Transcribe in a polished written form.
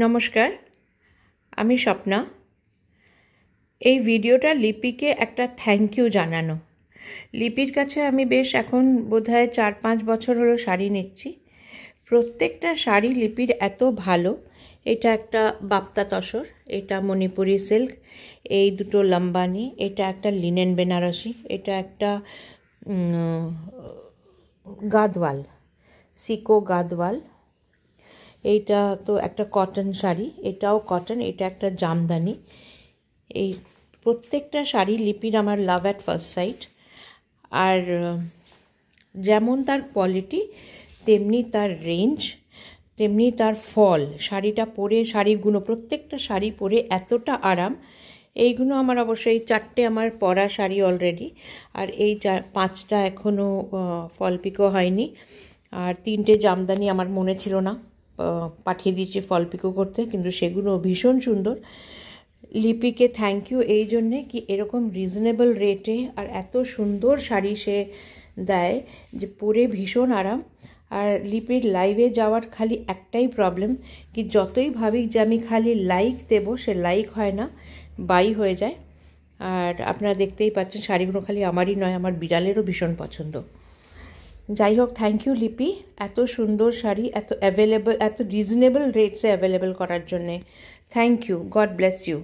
নমস্কার, আমি স্বপ্না। এই ভিডিওটা লিপিকে একটা থ্যাংক ইউ জানানো। লিপির কাছে আমি বেশ এখন বোধহয় 4-5 বছর হলো শাড়ি নিচ্ছি। প্রত্যেকটা শাড়ি লিপির এত ভালো। এটা একটা বাপ্তা তসর, এটা মণিপুরি সিল্ক, এই দুটো লম্বানি, এটা একটা লিনেন বেনারসি, এটা একটা গাদওয়াল, সিকো গাদওয়াল, এইটা তো একটা কটন শাড়ি, এটাও কটন, এটা একটা জামদানি। এই প্রত্যেকটা শাড়ি লিপির আমার লাভ অ্যাট ফার্স্ট সাইট। আর যেমন তার কোয়ালিটি, তেমনি তার রেঞ্জ, তেমনি তার ফল। শাড়িটা পরে, শাড়িগুলো প্রত্যেকটা শাড়ি পরে এতটা আরাম। এইগুলো আমার অবশ্যই 4টে আমার পরা শাড়ি অলরেডি, আর এই 5টা এখনও ফল পিকো হয়নি। আর 3টে জামদানি আমার মনে ছিল না, পাঠিয়ে দিয়েছি ফল পিকো করতে, কিন্তু সেগুলো ভীষণ সুন্দর। লিপিকে থ্যাংক ইউ এই জন্যে কি এরকম রিজনেবল রেটে আর এত সুন্দর শাড়ি সে দেয় যে পরে ভীষণ আরাম। আর লিপির লাইভে যাওয়ার খালি একটাই প্রবলেম, কি যতই ভাবি যে আমি খালি লাইক দেবো, সে লাইক হয় না, বাই হয়ে যায়। আর আপনারা দেখতেই পাচ্ছেন শাড়িগুলো খালি আমারই নয়, আমার বিড়ালেরও ভীষণ পছন্দ। যাই হোক, থ্যাংক ইউ লিপি, এত সুন্দর শাড়ি এত অ্যাভেলেবল, এত রিজনেবল রেটসে অ্যাভেলেবল করার জন্যে। Thank you, God bless you.